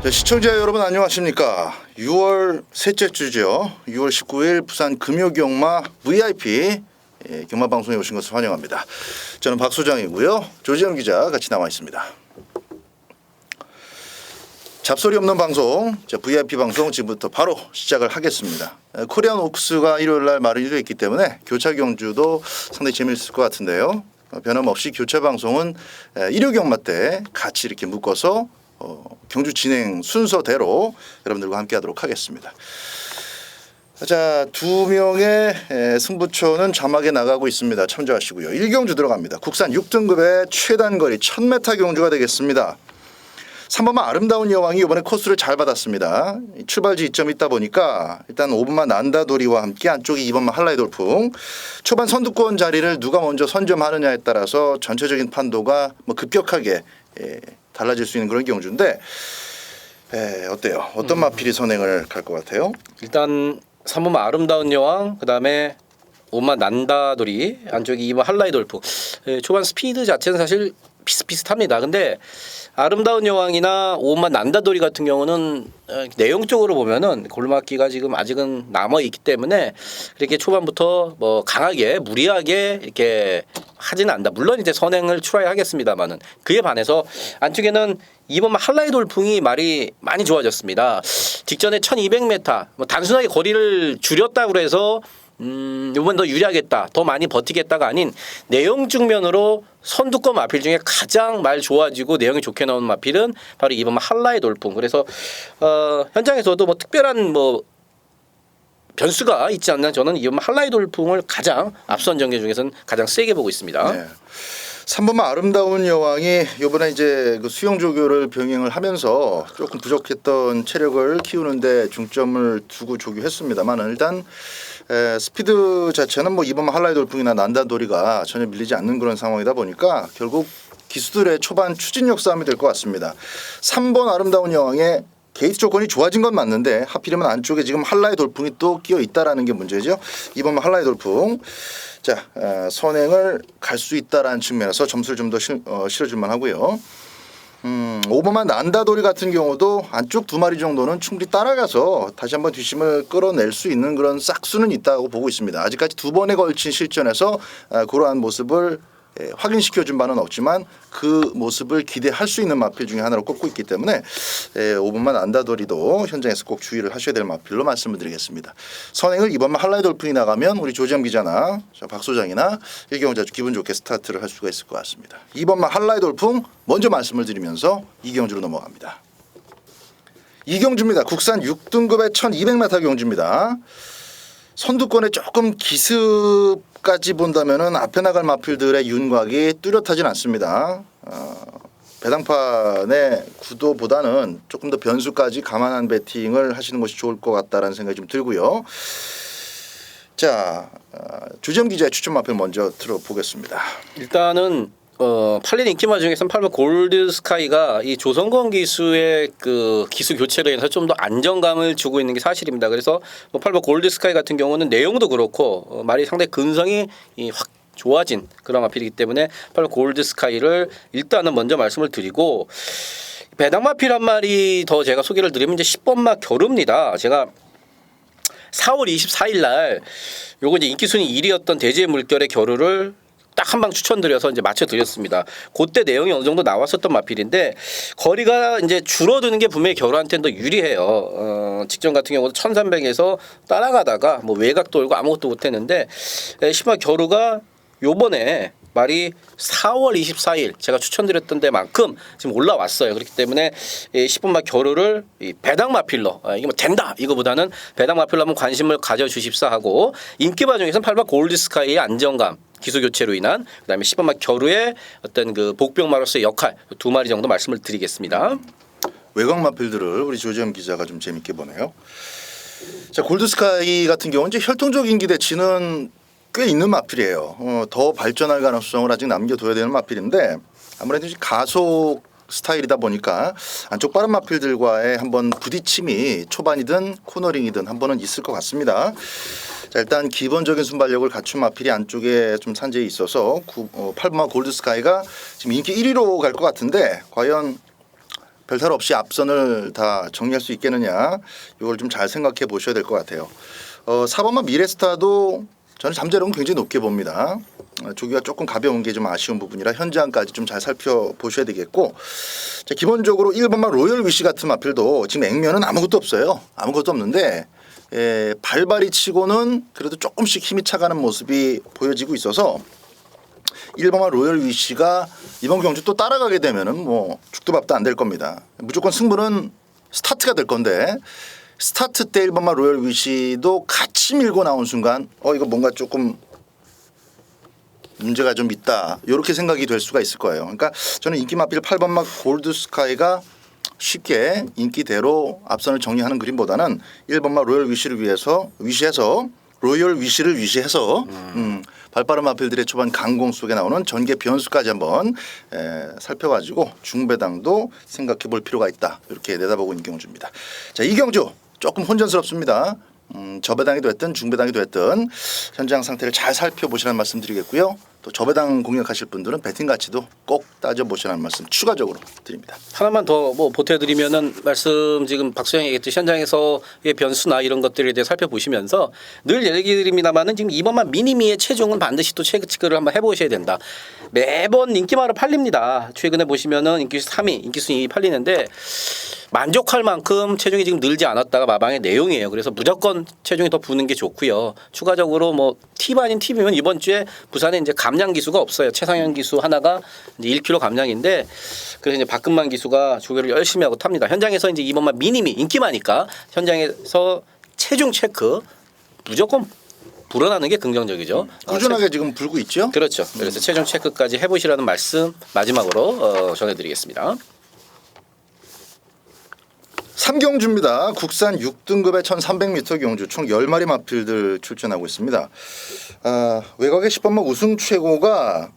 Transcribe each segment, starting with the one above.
네, 시청자 여러분 안녕하십니까. 6월 셋째 주죠. 6월 19일 부산 금요경마 VIP 경마 방송에 오신 것을 환영합니다. 저는 박 소장이고요. 조지현 기자 같이 나와 있습니다. 잡소리 없는 방송, VIP 방송 지금부터 바로 시작을 하겠습니다. 코리안 옥스가 일요일 날 마련이 되어 있기 때문에 교차 경주도 상당히 재미있을 것 같은데요. 변함없이 교차 방송은 일요 경마 때 같이 이렇게 묶어서 경주 진행 순서대로 여러분들과 함께하도록 하겠습니다. 자, 두 명의 승부처는 자막에 나가고 있습니다. 참조하시고요. 1경주 들어갑니다. 국산 6등급의 최단거리 1000m 경주가 되겠습니다. 3번만 아름다운 여왕이 이번에 코스를 잘 받았습니다. 출발지 이점이 있다 보니까 일단 5번만 난다도리와 함께 안쪽이 2번만 할라이 돌풍. 초반 선두권 자리를 누가 먼저 선점하느냐에 따라서 전체적인 판도가 급격하게 달라질 수 있는 그런 경주인데 어때요? 어떤 마필이 선행을 갈 것 같아요? 일단 3번만 아름다운 여왕, 그다음에 5번만 난다도리, 안쪽이 2번 할라이 돌풍. 초반 스피드 자체는 사실 비슷비슷합니다. 근데 아름다운 여왕이나 5번만 난다도리 같은 경우는 내용적으로 보면은 골맞기가 지금 아직은 남아 있기 때문에 이렇게 초반부터 뭐 강하게 무리하게 이렇게 하지는 않는다. 물론 이제 선행을 추라하겠습니다만은 그에 반해서 안쪽에는 2번만 할라이 돌풍이 말이 많이 좋아졌습니다. 직전에 1200m 뭐 단순하게 거리를 줄였다고 해서 이번 더 유리하겠다, 더 많이 버티겠다가 아닌 내용 측면으로 선두권 마필 중에 가장 말 좋아지고 내용이 좋게 나오는 마필은 바로 2번 할라이 돌풍. 그래서 현장에서도 뭐 특별한 뭐 변수가 있지 않나 저는 2번 할라이 돌풍을 가장 앞선 전개 중에서는 가장 세게 보고 있습니다. 네. 3번만 아름다운 여왕이 이번에 이제 그 수영 조교를 병행을 하면서 조금 부족했던 체력을 키우는데 중점을 두고 조교했습니다만 일단 스피드 자체는 뭐 2번만 할라이 돌풍이나 난다도리가 전혀 밀리지 않는 그런 상황이다 보니까 결국 기수들의 초반 추진력 싸움이 될 것 같습니다. 3번 아름다운 여왕의 게이트 조건이 좋아진 건 맞는데 하필이면 안쪽에 지금 할라이 돌풍이 또 끼어 있다라는 게 문제죠. 2번만 할라이 돌풍. 자, 선행을 갈 수 있다라는 측면에서 점수를 좀 더 실어줄 만하고요. 5번만 난다도리 같은 경우도 안쪽 두 마리 정도는 충분히 따라가서 다시 한번 뒷심을 끌어낼 수 있는 그런 싹수는 있다고 보고 있습니다. 아직까지 두 번에 걸친 실전에서 그러한 모습을 확인시켜준 바는 없지만 그 모습을 기대할 수 있는 마필 중에 하나로 꼽고 있기 때문에 5번만 난다도리도 현장에서 꼭 주의를 하셔야 될 마필로 말씀을 드리겠습니다. 선행을 2번만 할라이 돌풍이 나가면 우리 조지영 기자나 박 소장이나 일경주 아주 기분 좋게 스타트를 할 수가 있을 것 같습니다. 2번만 할라이 돌풍 먼저 말씀을 드리면서 이경주로 넘어갑니다. 이경주입니다. 국산 6등급의 1200m 경주입니다. 선두권에 조금 기습까지 본다면은 앞에 나갈 마필들의 윤곽이 뚜렷하진 않습니다. 배당판의 구도보다는 조금 더 변수까지 감안한 배팅을 하시는 것이 좋을 것 같다라는 생각이 좀 들고요. 자, 조지현 기자의 추천 마필 먼저 들어보겠습니다. 일단은 8년 인기마 중에서는 8번 골드 스카이가 이 조성건 기수의 그 기수 교체로 인해서 좀 더 안정감을 주고 있는 게 사실입니다. 그래서 8번 골드 스카이 같은 경우는 내용도 그렇고 말이 상당히 근성이 확 좋아진 그런 마필이기 때문에 8번 골드 스카이를 일단은 먼저 말씀을 드리고, 배당 마필 한 마리 더 제가 소개를 드리면 이제 10번마 겨루입니다. 제가 4월 24일 날 요거 이제 인기 순위 1위였던 대지의 물결의 겨루를 딱 한 방 추천드려서 이제 맞춰드렸습니다. 그때 내용이 어느 정도 나왔었던 마필인데 거리가 이제 줄어드는 게 분명히 겨루한테는 더 유리해요. 직전 같은 경우도 1300에서 따라가다가 뭐 외곽 돌고 아무것도 못했는데 10번 겨루가 요번에 말이 4월 24일 제가 추천드렸던 데만큼 지금 올라왔어요. 그렇기 때문에 10분마 겨루를 배당 마필로 이게 뭐 된다 이거보다는 배당 마필로 한번 관심을 가져주십사 하고, 인기바 중에서는 8번 골드스카이의 안정감 기수 교체로 인한, 그다음에 10번마 겨루의 어떤 그 복병마로서의 역할 두 마리 정도 말씀을 드리겠습니다. 외곽 마필들을 우리 조지현 기자가 좀 재밌게 보네요. 자, 골드스카이 같은 경우는 이제 혈통적인 기대치는 꽤 있는 마필이에요. 더 발전할 가능성을 아직 남겨둬야 되는 마필인데 아무래도 가속 스타일이다 보니까 안쪽 빠른 마필들과의 한번 부딪힘이 초반이든 코너링이든 한 번은 있을 것 같습니다. 자, 일단 기본적인 순발력을 갖춘 마필이 안쪽에 좀 산재에 있어서 8번마 골드스카이가 지금 인기 1위로 갈 것 같은데 과연 별탈 없이 앞선을 다 정리할 수 있겠느냐 이걸 좀 잘 생각해 보셔야 될 것 같아요. 4번마 미래스타도 저는 잠재력은 굉장히 높게 봅니다. 조기가 조금 가벼운 게 좀 아쉬운 부분이라 현장까지 좀 잘 살펴보셔야 되겠고, 자, 기본적으로 1번마 로열 위시 같은 마필도 지금 액면은 아무것도 없어요. 아무것도 없는데 발발이 치고는 그래도 조금씩 힘이 차가는 모습이 보여지고 있어서 1번마 로열 위시가 이번 경주 또 따라가게 되면은 뭐 죽도 밥도 안 될 겁니다. 무조건 승부는 스타트가 될 건데 스타트 때 1번마 로열 위시도 같이 밀고 나온 순간 이거 뭔가 조금 문제가 좀 있다 이렇게 생각이 될 수가 있을 거예요. 그러니까 저는 인기 마필 8번마 골드 스카이가 쉽게 인기대로 앞선을 정리하는 그림보다는 1번마 로열 위시를 위시해서 로열 위시를 위시해서 발빠른 마필들의 초반 강공 속에 나오는 전개 변수까지 한번 살펴가지고 중배당도 생각해 볼 필요가 있다 이렇게 내다보고 있는 경주입니다. 자, 이 경주 조금 혼전스럽습니다. 저배당이 됐든 중배당이 됐든 현장 상태를 잘 살펴보시라는 말씀 드리겠고요. 또 저배당 공략하실 분들은 배팅 가치도 꼭 따져보시라는 말씀 추가적으로 드립니다. 하나만 더 뭐 보태드리면은 말씀 지금 박수영이 얘기했듯이 현장에서의 변수나 이런 것들에 대해 살펴보시면서 늘 얘기 드립니다만은 지금 이번만 미니미의 체중은 반드시 또 체크를 한번 해보셔야 된다. 매번 인기마로 팔립니다. 최근에 보시면은 인기수 3위, 인기수 2위 팔리는데 만족할 만큼 체중이 지금 늘지 않았다가 마방의 내용이에요. 그래서 무조건 체중이 더 부는 게 좋고요. 추가적으로 뭐 팁 아닌 팁이면 이번 주에 부산에 이제 감량 기수가 없어요. 최상현 기수 하나가 이제 1kg 감량인데 그래서 이제 박근만 기수가 조교를 열심히 하고 탑니다. 현장에서 이제 이번만 미니미 인기마니까 현장에서 체중 체크 무조건 불어나는 게 긍정적이죠. 꾸준하게 지금 불고 있죠. 그렇죠. 그래서 체중 체크까지 해보시라는 말씀 마지막으로 전해드리겠습니다. 3경주입니다. 국산 6등급의 1300m 경주 총 10마리 마필들 출전하고 있습니다. 외곽의 10번마 우승 최고가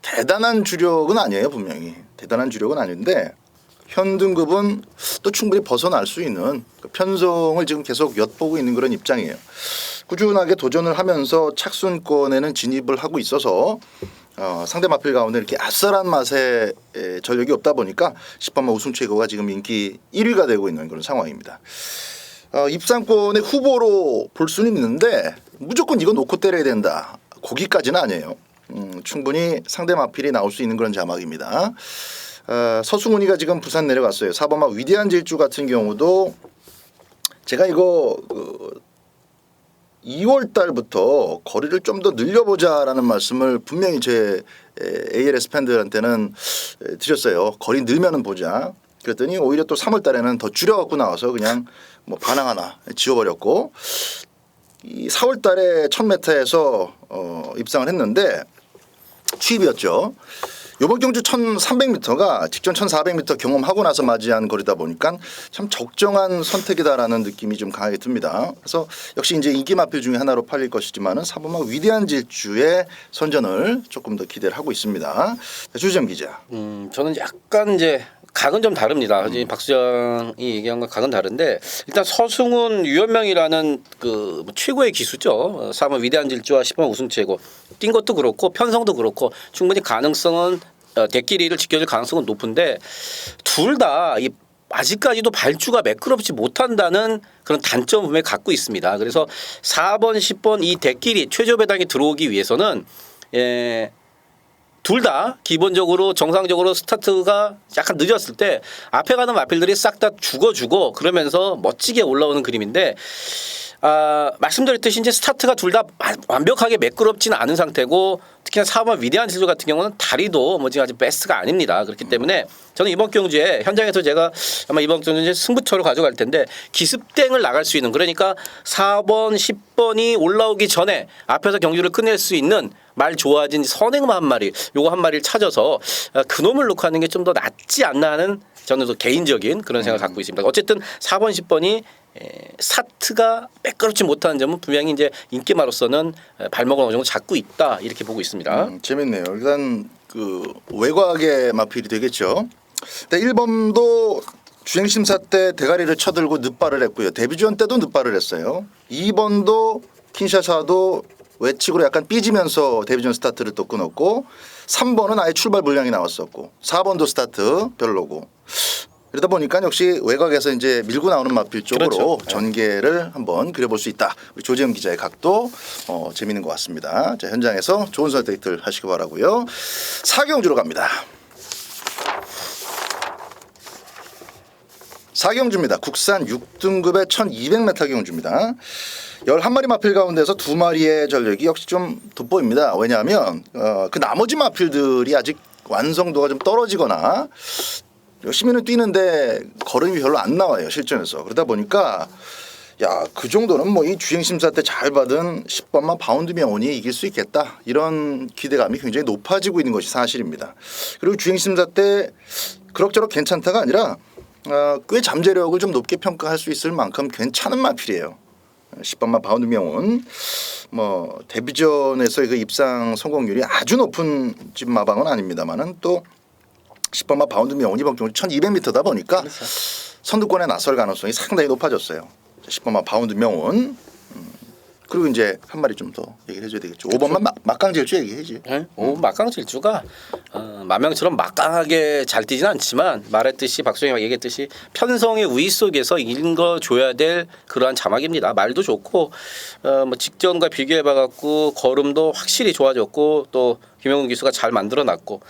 대단한 주력은 아니에요. 분명히 대단한 주력은 아닌데 현 등급은 또 충분히 벗어날 수 있는 편성을 지금 계속 엿보고 있는 그런 입장이에요. 꾸준하게 도전을 하면서 착순권에는 진입을 하고 있어서 상대 마필 가운데 이렇게 아싸란 맛의 전력이 없다 보니까 10번마 우승 최고가 지금 인기 1위가 되고 있는 그런 상황입니다. 입상권의 후보로 볼 수는 있는데 무조건 이거 놓고 때려야 된다. 거기까지는 아니에요. 충분히 상대 마필이 나올 수 있는 그런 자막입니다. 서승훈이가 지금 부산 내려갔어요. 4번마 위대한 질주 같은 경우도 제가 이거 2월 달부터 거리를 좀 더 늘려보자라는 말씀을 분명히 제 ALS 팬들한테는 드렸어요. 거리 늘면은 보자. 그랬더니 오히려 또 3월 달에는 더 줄여갖고 나와서 그냥 뭐 반항 하나 지워버렸고 이 4월 달에 1000m에서 입상을 했는데 취입이었죠. 이번 경주 1300m가 직전 1400m 경험하고 나서 맞이한 거리다 보니까 참 적정한 선택이다라는 느낌이 좀 강하게 듭니다. 그래서 역시 이제 인기 마필 중에 하나로 팔릴 것이지만은 4번마 위대한 질주의 선전을 조금 더 기대를 하고 있습니다. 주정 기자. 저는 약간 이제 각은 좀 다릅니다. 지금 박수장이 얘기한 건 각은 다른데 일단 서승훈 유현명이라는 그 최고의 기수죠. 4번 위대한 질주와 10번 우승 최고 뛴 것도 그렇고 편성도 그렇고 충분히 가능성은 대끼리를 지켜줄 가능성은 높은데 둘 다 이 아직까지도 발주가 매끄럽지 못한다는 그런 단점을 분명히 갖고 있습니다. 그래서 4번, 10번 이 대끼리 최저 배당이 들어오기 위해서는 둘 다 기본적으로 정상적으로 스타트가 약간 늦었을 때 앞에 가는 마필들이 싹 다 죽어주고 그러면서 멋지게 올라오는 그림인데 말씀드렸듯이 이제 스타트가 둘 다 완벽하게 매끄럽지는 않은 상태고 특히나 4번 위대한 질주 같은 경우는 다리도 뭐 지금 아직 베스트가 아닙니다. 그렇기 때문에 저는 이번 경주에 현장에서 제가 아마 이번 경주에 승부처를 가져갈 텐데 기습땡을 나갈 수 있는 그러니까 4번, 10번이 올라오기 전에 앞에서 경주를 끝낼 수 있는 말 좋아진 선행마 한 마리 요거 한 마리를 찾아서 그놈을 놓고 하는 게 좀 더 낫지 않나 하는 저는 또 개인적인 그런 생각을 갖고 있습니다. 어쨌든 4번, 10번이 스타트가 매끄럽지 못하는 점은 분명히 이제 인기마로서는 발목을 어느 정도 잡고 있다 이렇게 보고 있습니다. 재밌네요. 일단 그 외곽의 마필이 되겠죠. 근데 1번도 주행심사 때 대가리를 쳐들고 늑발을 했고요. 데뷔전 때도 늑발을 했어요. 2번도 킨샤사도 외측으로 약간 삐지면서 데뷔전 스타트를 또 끊었고 3번은 아예 출발 불량이 나왔었고 4번도 스타트 별로고 그러다 보니까 역시 외곽에서 이제 밀고 나오는 마필 쪽으로 그렇죠. 전개를 한번 그려볼 수 있다. 우리 조재현 기자의 각도 재밌는 것 같습니다. 자, 현장에서 좋은 선택들 하시기 바라고요. 4경주로 갑니다. 4경주입니다. 국산 6등급의 1200m 경주입니다. 11마리 마필 가운데서 2마리의 전력이 역시 좀 돋보입니다. 왜냐하면 그 나머지 마필들이 아직 완성도가 좀 떨어지거나 열심히는 뛰는데 걸음이 별로 안 나와요. 실전에서. 그러다 보니까 야, 그 정도는 뭐 이 주행심사 때 잘 받은 10번만 바운드 명운이 이길 수 있겠다. 이런 기대감이 굉장히 높아지고 있는 것이 사실입니다. 그리고 주행심사 때 그럭저럭 괜찮다가 아니라 꽤 잠재력을 좀 높게 평가할 수 있을 만큼 괜찮은 마필이에요. 10번만 바운드 명운 뭐 데뷔전에서의 그 입상 성공률이 아주 높은 집 마방은 아닙니다만은 또 10번만 바운드 명운이 이번 경주 1200m다 보니까 그렇죠. 선두권에 나설 가능성이 상당히 높아졌어요. 10번만 바운드 명운 그리고 이제 한 마리 좀 더 얘기를 해줘야 되겠죠. 5번만 막강질주 얘기해야지. 네? 막강질주가 만명처럼 막강하게 잘 뛰지는 않지만 말했듯이 박수영이 얘기했듯이 편성의 우위 속에서 읽어줘야 될 그러한 자막입니다. 말도 좋고 뭐 직전과 비교해봐갖고 걸음도 확실히 좋아졌고 또 김영훈 기수가 잘 만들어놨고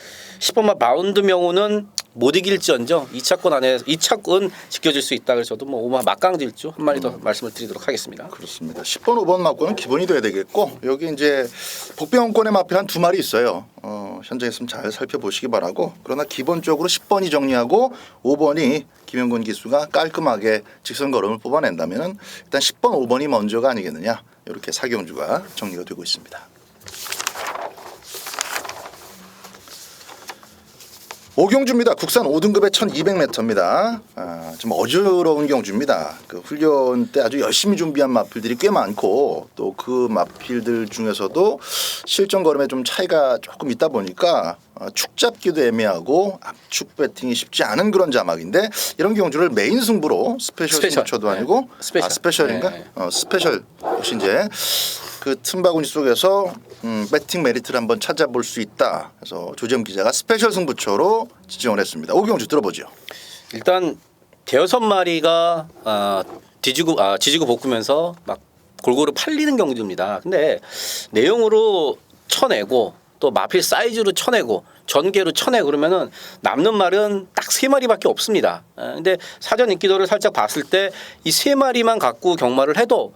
10번만 바운드 명호는 못 이길지언정 2차권 안에 2차권 지켜줄 수 있다. 그래서 저도 뭐 5번 막강질주 한 마리 더 말씀을 드리도록 하겠습니다. 그렇습니다. 10번, 5번 맞고는 기본이 돼야 되겠고 여기 이제 복병권의 마필 한 2마리 있어요. 현장에 있으면 잘 살펴보시기 바라고 그러나 기본적으로 10번이 정리하고 5번이 김영곤 기수가 깔끔하게 직선 걸음을 뽑아낸다면 일단 10번, 5번이 먼저가 아니겠느냐 이렇게 4경주가 정리가 되고 있습니다. 5경주입니다. 국산 5등급의 1200m입니다. 좀 어지러운 경주입니다. 그 훈련 때 아주 열심히 준비한 마필들이 꽤 많고 또 그 마필들 중에서도 실전 걸음에 좀 차이가 조금 있다 보니까 축 잡기도 애매하고 압축 배팅이 쉽지 않은 그런 자막인데 이런 경주를 메인 승부로 스페셜 승부처도 아니고 스페셜인가? 네. 스페셜 역시 이제 그 틈바구니 속에서 배팅 메리트를 한번 찾아볼 수 있다. 그래서 조재현 기자가 스페셜 승부처로 지정을 했습니다. 5경주 들어보죠. 일단 대여섯 마리가 지지고 볶으면서 막 골고루 팔리는 경주입니다. 근데 내용으로 쳐내고 또 마필 사이즈로 쳐내고 전개로 쳐내고 그러면은 남는 말은 딱 3마리밖에 없습니다. 근데 사전 인기도를 살짝 봤을 때 이 3마리만 갖고 경마를 해도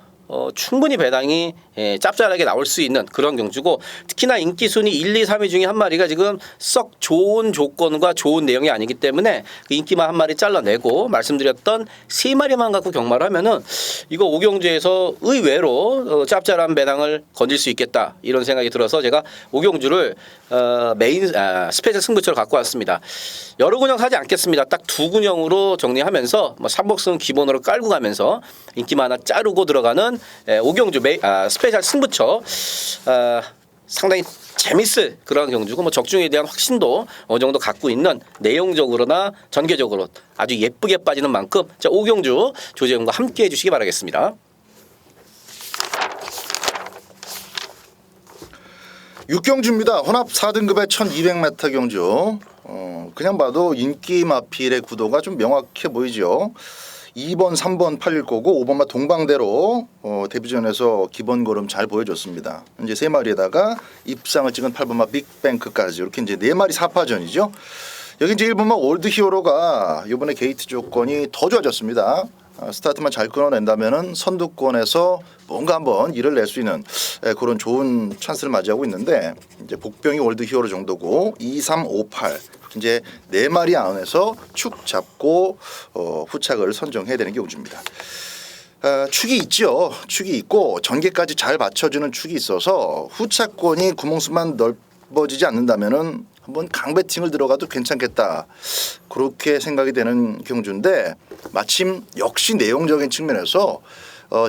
충분히 배당이 짭짤하게 나올 수 있는 그런 경주고 특히나 인기 순위 1, 2, 3위 중에 한 마리가 지금 썩 좋은 조건과 좋은 내용이 아니기 때문에 그 인기만 한 마리 잘라내고 말씀드렸던 3마리만 갖고 경마를 하면은 이거 5경주에서 의외로 짭짤한 배당을 건질 수 있겠다 이런 생각이 들어서 제가 5경주를 메인 스페셜 승부처를 갖고 왔습니다. 여러 군영 사지 않겠습니다. 딱 2군영으로 정리하면서 뭐 3복승 기본으로 깔고 가면서 인기만 하나 자르고 들어가는 5경주 스페셜 승부처 상당히 재밌을 그런 경주고 뭐 적중에 대한 확신도 어느 정도 갖고 있는 내용적으로나 전개적으로 아주 예쁘게 빠지는 만큼 자 5경주 조재현과 함께 해주시기 바라겠습니다. 6경주입니다. 혼합 4등급의 1200m 경주. 그냥 봐도 인기 마필의 구도가 좀 명확해 보이죠. 2번, 3번 팔릴 거고 5번만 동방대로 데뷔전에서 기본 걸음 잘 보여줬습니다. 이제 3마리에다가 입상을 찍은 8번만 빅뱅크까지 이렇게 이제 4마리 4파전이죠. 여기 이제 1번만 올드 히어로가 이번에 게이트 조건이 더 좋아졌습니다. 스타트만 잘 끊어낸다면은 선두권에서 뭔가 한번 일을 낼 수 있는 그런 좋은 찬스를 맞이하고 있는데 이제 복병이 올드 히어로 정도고 2, 3, 5, 8 이제 4마리 안에서 축 잡고 후착을 선정해야 되는 게 우주입니다. 축이 있죠. 축이 있고 전개까지 잘 받쳐주는 축이 있어서 후차권이 구멍수만 넓어지지 않는다면은 한번 강배팅을 들어가도 괜찮겠다. 그렇게 생각이 되는 경주인데 마침 역시 내용적인 측면에서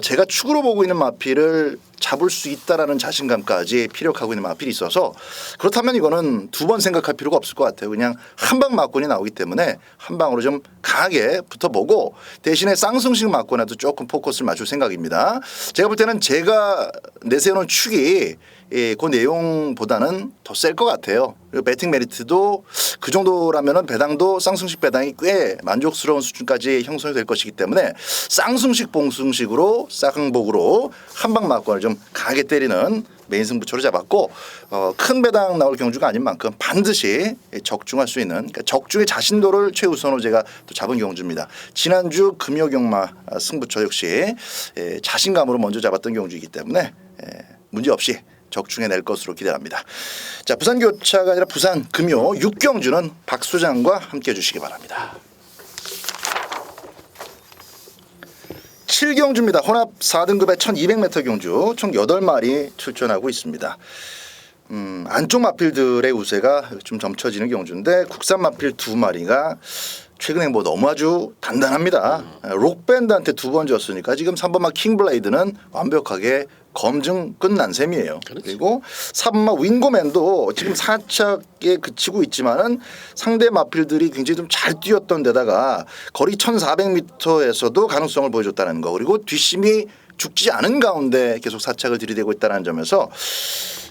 제가 축으로 보고 있는 마필을 잡을 수 있다라는 자신감까지 피력하고 있는 마필이 있어서 그렇다면 이거는 두 번 생각할 필요가 없을 것 같아요. 그냥 한 방 맞권이 나오기 때문에 한 방으로 좀 강하게 붙어보고 대신에 쌍승식 맞권에도 조금 포커스를 맞출 생각입니다. 제가 볼 때는 제가 내세우는 축이 그 내용보다는 더 셀 것 같아요. 그리고 배팅 메리트도 그 정도라면은 배당도 쌍승식 배당이 꽤 만족스러운 수준까지 형성이 될 것이기 때문에 쌍승식 봉승식으로 쌍항복으로 한방 맞권을 좀 강하게 때리는 메인 승부처를 잡았고 큰 배당 나올 경주가 아닌 만큼 반드시 적중할 수 있는 그러니까 적중의 자신도를 최우선으로 제가 또 잡은 경주입니다. 지난주 금요경마 승부처 역시 자신감으로 먼저 잡았던 경주이기 때문에 문제없이 적중해낼 것으로 기대합니다. 자, 부산 교차가 아니라 부산 금요 6경주는 박 소장과 함께해 주시기 바랍니다. 7경주입니다. 혼합 4등급의 1200m 경주 총 8마리 출전하고 있습니다. 안쪽 마필들의 우세가 좀 점쳐지는 경주인데 국산 마필 2마리가 최근에 뭐 너무 아주 단단합니다. 록밴드한테 2번 졌으니까 지금 3번마 킹블레이드는 완벽하게 검증 끝난 셈이에요. 그렇지. 그리고 3번마 윙고맨도 지금 4착에 그치고 있지만은 상대 마필들이 굉장히 좀 잘 뛰었던 데다가 거리 1400m에서도 가능성을 보여줬다는 거 그리고 뒷심이 죽지 않은 가운데 계속 4착을 들이대고 있다는 점에서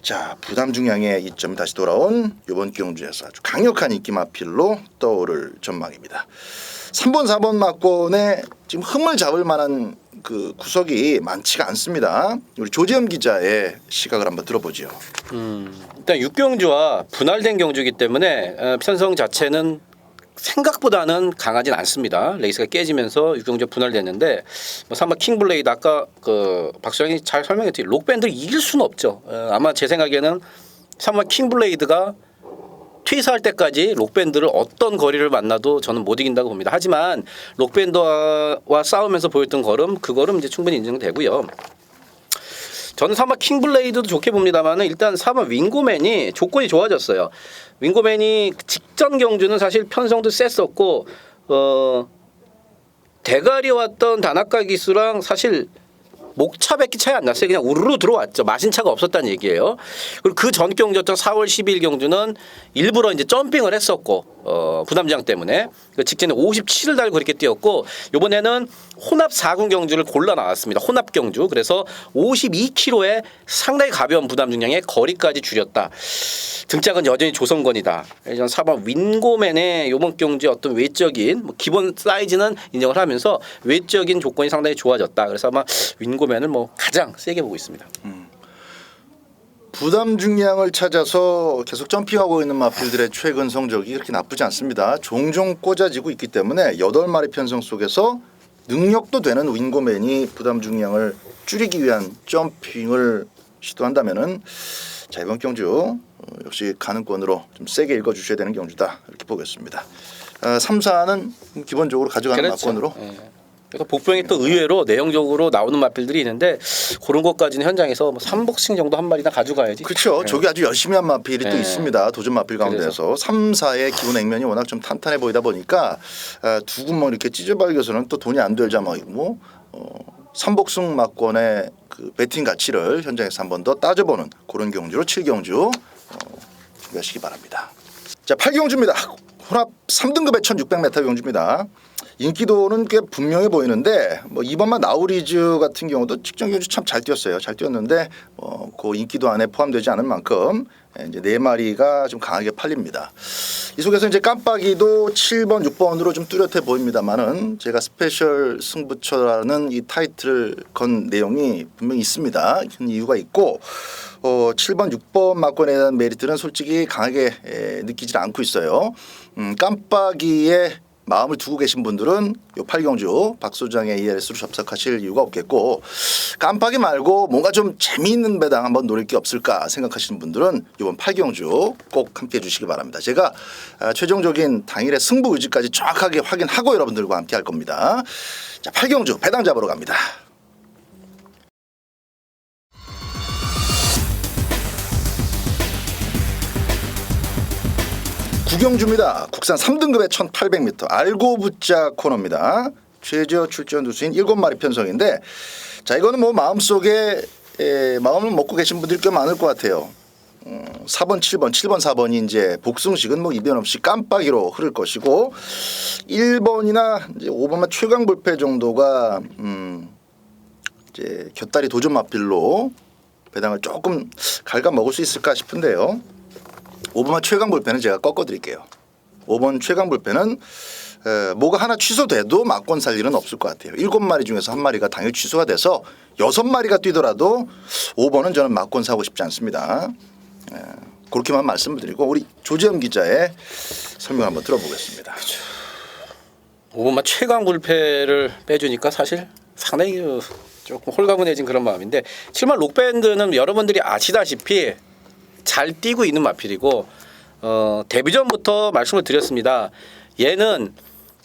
자 부담 중량의 이점 다시 돌아온 이번 경주에서 아주 강력한 인기 마필로 떠오를 전망입니다. 3번 4번 막권에 지금 흠을 잡을 만한 그 구석이 많지가 않습니다. 우리 조재현 기자의 시각을 한번 들어보죠. 일단 6경주와 분할된 경주이기 때문에 편성 자체는 생각보다는 강하진 않습니다. 레이스가 깨지면서 6경주 분할됐는데 뭐 3번 킹블레이드 아까 그 박수영이 잘 설명했듯이 록밴드를 이길 수는 없죠. 아마 제 생각에는 3번 킹블레이드가 퇴사할 때까지 록밴드를 어떤 거리를 만나도 저는 못 이긴다고 봅니다. 하지만 록밴드와 싸우면서 보였던 걸음 그 걸음 이제 충분히 인정되고요. 저는 3번 킹블레이드도 좋게 봅니다만 일단 4번 윙고맨이 조건이 좋아졌어요. 윙고맨이 직전 경주는 사실 편성도 셌었고 대가리 왔던 다나카 기수랑 사실 목차밖에 차이 안 났어요. 그냥 우르르 들어왔죠. 마신차가 없었다는 얘기예요. 그리고 그 전 경주였던 4월 12일 경주는 일부러 이제 점핑을 했었고 부담장 때문에 그 직전에 57을 달고 그렇게 뛰었고 이번에는 혼합 4군 경주를 골라 나왔습니다. 혼합 경주. 그래서 52kg의 상당히 가벼운 부담 중량의 거리까지 줄였다. 등짝은 여전히 조성건이다. 저는 4번 윈고맨의 이번 경주의 어떤 외적인 뭐 기본 사이즈는 인정을 하면서 외적인 조건이 상당히 좋아졌다. 그래서 아마 윈고맨을 뭐 가장 세게 보고 있습니다. 부담 중량을 찾아서 계속 점핑하고 있는 마필들의 최근 성적이 그렇게 나쁘지 않습니다. 종종 꽂아지고 있기 때문에 8마리 편성 속에서 능력도 되는 윙고맨이 부담 중량을 줄이기 위한 점핑을 시도한다면은 자 이번 경주 역시 가능권으로 좀 세게 읽어주셔야 되는 경주다 이렇게 보겠습니다. 3, 4는 기본적으로 가져가는 그렇죠. 막권으로 그래서 복병이 또 의외로 내용적으로 나오는 마필들이 있는데 그런 것까지는 현장에서 뭐 3복싱 정도 한 마리나 가져가야지. 그렇죠. 저기 아주 열심히 한 마필이 또 네. 있습니다. 도전 마필 가운데서 3, 4의 기본 액면이 워낙 좀 탄탄해 보이다 보니까 두 군뭐 이렇게 찢어발겨서는 또 돈이 안 될 자막이고 3복승 막권의 그 배팅 가치를 현장에서 한 번 더 따져보는 그런 경주로 7경주 준비하시기 바랍니다. 자 8경주입니다. 혼합 3등급의 1600m 경주입니다. 인기도는 꽤 분명해 보이는데 뭐 이번만 나우리즈 같은 경우도 직전 경주 참 잘 뛰었어요. 잘 뛰었는데 그 인기도 안에 포함되지 않은 만큼 이제 4마리가 좀 강하게 팔립니다. 이 속에서 이제 깜빡이도 7번, 6번으로 좀 뚜렷해 보입니다만은 제가 스페셜 승부처라는 이 타이틀을 건 내용이 분명히 있습니다. 이유가 있고 7번, 6번 막권에 대한 메리트는 솔직히 강하게 느끼지 않고 있어요. 깜빡이에 마음을 두고 계신 분들은 요 8경주 박 소장의 ELS로 접속하실 이유가 없겠고 깜빡이 말고 뭔가 좀 재미있는 배당 한번 노릴 게 없을까 생각하시는 분들은 이번 8경주 꼭 함께해 주시기 바랍니다. 제가 최종적인 당일의 승부 의지까지 정확하게 확인하고 여러분들과 함께 할 겁니다. 자 8경주 배당 잡으러 갑니다. 9경주입니다. 국산 3등급의 1800m 알고 붙자 코너입니다. 최저 출전 두수인 7마리 편성인데 자, 이거는 뭐 마음속에 마음을 먹고 계신 분들이 꽤 많을 것 같아요. 4번, 7번, 7번, 4번이 이제 복승식은 뭐 이변 없이 깜빡이로 흐를 것이고 1번이나 이제 5번만 최강 불패 정도가 이제 곁다리 도전 마필로 배당을 조금 갉아 먹을 수 있을까 싶은데요. 5번만 최강 불패는 제가 꺾어드릴게요. 5번 최강 불패는 뭐가 하나 취소돼도 막권 살 일은 없을 것 같아요. 7마리 중에서 한 마리가 당일 취소가 돼서 6마리가 뛰더라도 5번은 저는 막권 사고 싶지 않습니다. 그렇게만 말씀을 드리고 우리 조지현 기자의 설명 한번 들어보겠습니다. 5번만 최강 불패를 빼주니까 사실 상당히 조금 홀가분해진 그런 마음인데 7번 록밴드는 여러분들이 아시다시피 잘 뛰고 있는 마필이고 데뷔 전부터 말씀을 드렸습니다. 얘는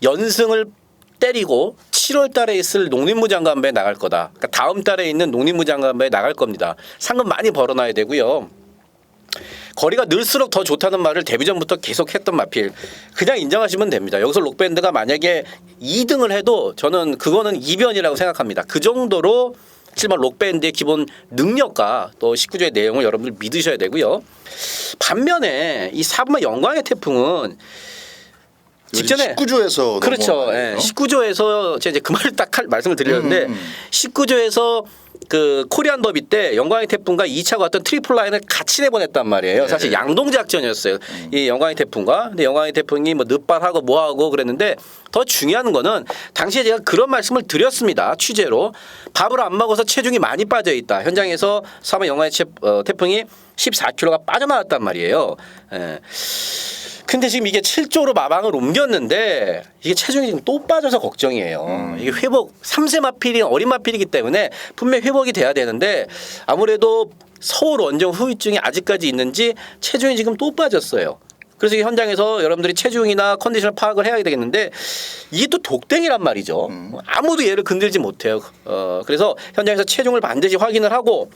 연승을 때리고 7월 달에 있을 농림무장관배에 나갈 거다. 그러니까 다음 달에 있는 농림무장관배에 나갈 겁니다. 상금 많이 벌어놔야 되고요. 거리가 늘수록 더 좋다는 말을 데뷔 전부터 계속 했던 마필. 그냥 인정하시면 됩니다. 여기서 록밴드가 만약에 2등을 해도 저는 그거는 이변이라고 생각합니다. 그 정도로 7번 록밴드의 기본 능력과 또 19조의 내용을 여러분들 믿으셔야 되고요. 반면에 이 4번만 영광의 태풍은 직전에 19조에서 그렇죠. 예. 19조에서 제가 이제 그 말을 딱 말씀을 드렸는데 19조에서 그 코리안 더비 때 영광의 태풍과 2차 갔던 트리플 라인을 같이 내보냈단 말이에요. 사실 양동 작전이었어요. 이 영광의 태풍과. 근데 영광의 태풍이 뭐 늦발하고 뭐하고 그랬는데 더 중요한 거는 당시에 제가 그런 말씀을 드렸습니다. 취재로 밥을 안 먹어서 체중이 많이 빠져 있다. 현장에서 3번 영광의 태풍이 14kg가 빠져나왔단 말이에요. 예. 근데 지금 이게 7조로 마방을 옮겼는데 이게 체중이 지금 또 빠져서 걱정이에요. 이게 회복 3세 마필이 어린 마필이기 때문에 분명히 회복이 돼야 되는데 아무래도 서울 원정 후유증이 아직까지 있는지 체중이 지금 또 빠졌어요. 그래서 이 현장에서 여러분들이 체중이나 컨디션을 파악을 해야 되겠는데 이게 또 독댕이란 말이죠. 아무도 얘를 건들지 못해요. 그래서 현장에서 체중을 반드시 확인을 하고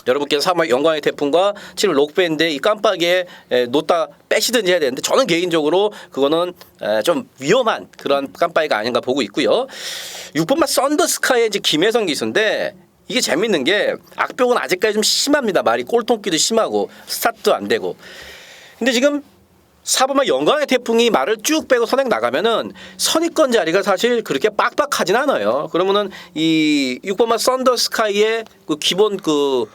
여러분께서 3번 영광의 태풍과 7번 록밴드의 이 깜빡이에 놓다 빼시든지 해야 되는데 저는 개인적으로 그거는 좀 위험한 그런 깜빡이가 아닌가 보고 있고요. 6번만 썬더스카이의 이제 김혜성 기수인데 이게 재밌는 게 악벽은 아직까지 좀 심합니다. 말이 꼴통기도 심하고 스타트도 안 되고. 근데 지금 4번만 영광의 태풍이 말을 쭉 빼고 선행 나가면은 선입권 자리가 사실 그렇게 빡빡하진 않아요. 그러면은 이 6번만 썬더스카이의 그 기본 그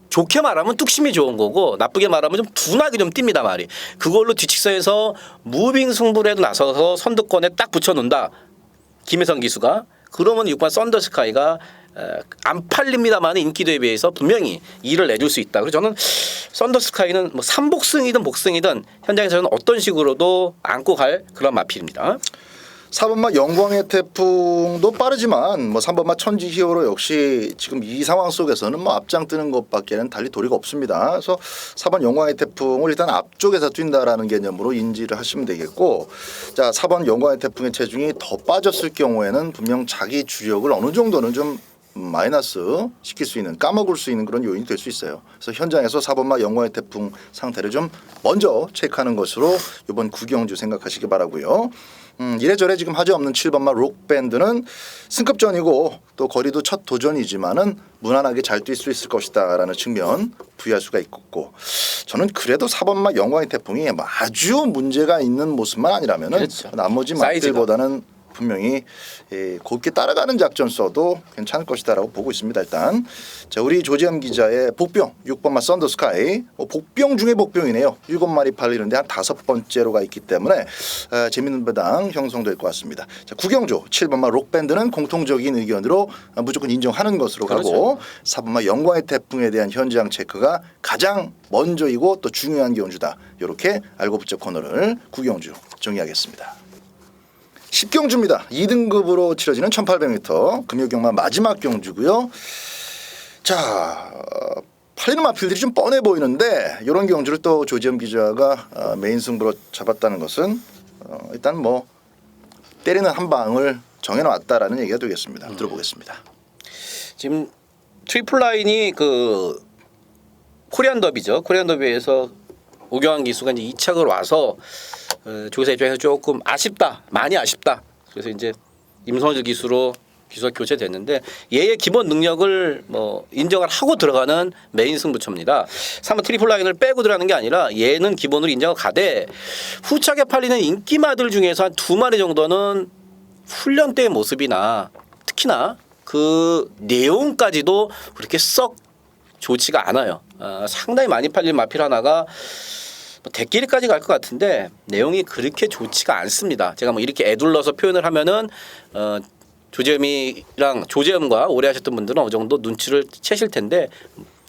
좋게 말하면 뚝심이 좋은 거고 나쁘게 말하면 좀 둔하게 좀 띱니다 말이. 그걸로 뒤측서에서 무빙 승부에도 나서서 선두권에 딱 붙여놓는다. 김혜성 기수가. 그러면 6번 썬더스카이가 안 팔립니다만 인기도에 비해서 분명히 일을 내줄 수 있다. 그래서 저는 썬더스카이는 뭐 3복승이든 복승이든 현장에서는 어떤 식으로도 안고 갈 그런 마필입니다. 4번마 영광의 태풍도 빠르지만 뭐 3번마 천지 히어로 역시 지금 이 상황 속에서는 뭐 앞장 뜨는 것밖에는 달리 도리가 없습니다. 그래서 4번 영광의 태풍을 일단 앞쪽에서 뛴다라는 개념으로 인지를 하시면 되겠고, 자 4번 영광의 태풍의 체중이 더 빠졌을 경우에는 분명 자기 주력을 어느 정도는 좀 마이너스 시킬 수 있는, 까먹을 수 있는 그런 요인이 될 수 있어요. 그래서 현장에서 4번마 영광의 태풍 상태를 좀 먼저 체크하는 것으로 이번 구경주 생각하시기 바라고요. 이래저래 지금 하지없는 7번마 록밴드는 승급전이고 또 거리도 첫 도전이지만은 무난하게 잘 뛸 수 있을 것이다라는 측면 부여할 수가 있고, 저는 그래도 4번마 영광의 태풍이 아주 문제가 있는 모습만 아니라면은 그렇죠. 나머지 마필보다는 분명히 곱게 따라가는 작전 써도 괜찮을 것이다라고 보고 있습니다. 일단 자, 우리 조지현 기자의 복병 6번마 썬더스카이, 복병 중에 복병이네요. 7마리 팔리는데 한 5번째로가 있기 때문에 재밌는 배당 형성될 것 같습니다. 자, 구경조 7번마 록밴드는 공통적인 의견으로 무조건 인정하는 것으로 그렇죠. 가고 4번마 영광의 태풍에 대한 현장 체크가 가장 먼저이고 또 중요한 경주다. 이렇게 알고 붙자 코너를 구경주 정의하겠습니다. 10경주입니다. 2등급으로 치러지는 1800m 금요경마 마지막 경주고요. 자, 팔리는 마필들이 좀 뻔해 보이는데 이런 경주를 또 조지현 기자가 메인 승부로 잡았다는 것은 일단 뭐 때리는 한 방을 정해놨다라는 얘기가 되겠습니다. 들어보겠습니다. 지금 트리플 라인이 그 코리안 더비죠. 코리안 더비에서 오경환 기수가 이제 2착을 와서 조사 입장에서 조금 아쉽다, 많이 아쉽다. 그래서 이제 임성주 기수로 기수가 교체됐는데 얘의 기본 능력을 뭐 인정을 하고 들어가는 메인 승부처입니다. 3번 트리플 라인을 빼고 들어가는 게 아니라 얘는 기본으로 인정을 가되 후차게 팔리는 인기마들 중에서 한 2마리 정도는 훈련 때의 모습이나 특히나 그 내용까지도 그렇게 썩 좋지가 않아요. 상당히 많이 팔린 마필 하나가 뭐 대끼리까지 갈 것 같은데 내용이 그렇게 좋지가 않습니다. 제가 뭐 이렇게 애둘러서 표현을 하면은 조재현과 오래 하셨던 분들은 어느 정도 눈치를 채실 텐데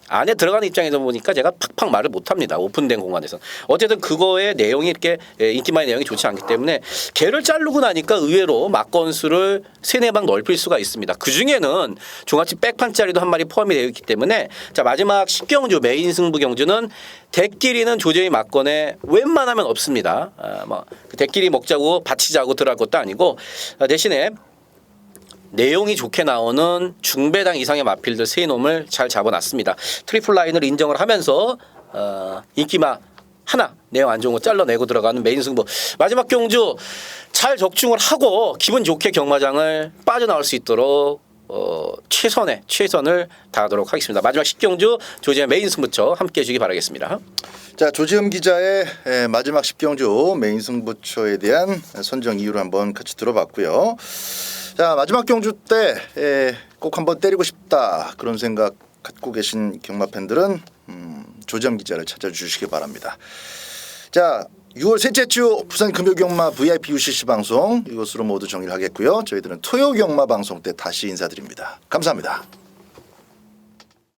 안에 들어가는 입장에서 보니까 제가 팍팍 말을 못합니다. 오픈된 공간에서. 어쨌든 그거의 내용이 이렇게 인기만의 내용이 좋지 않기 때문에 걔를 자르고 나니까 의외로 막건수를 3-4방 넓힐 수가 있습니다. 그중에는 종합치 백판짜리도 한 마리 포함이 되어 있기 때문에 자 마지막 10경주 메인 승부 경주는 대끼리는 조재희 막건에 웬만하면 없습니다. 그 대끼리 먹자고 바치자고 들어갈 것도 아니고 대신에 내용이 좋게 나오는 중배당 이상의 마필들 3놈을 잘 잡아놨습니다. 트리플 라인을 인정을 하면서 인기마 하나 내용 안 좋은 거 잘라내고 들어가는 메인 승부. 마지막 경주 잘 적중을 하고 기분 좋게 경마장을 빠져나올 수 있도록 최선을 다하도록 하겠습니다. 마지막 10경주 조지현 메인 승부처 함께해 주기 바라겠습니다. 자, 조지현 기자의 마지막 10경주 메인 승부처에 대한 선정 이유를 한번 같이 들어봤고요. 자, 마지막 경주 때 꼭 한번 때리고 싶다 그런 생각 갖고 계신 경마 팬들은 조지현 기자를 찾아주시기 바랍니다. 자, 6월 셋째 주 부산 금요경마 VIP UCC 방송 이것으로 모두 정리를 하겠고요. 저희들은 토요 경마 방송 때 다시 인사드립니다. 감사합니다.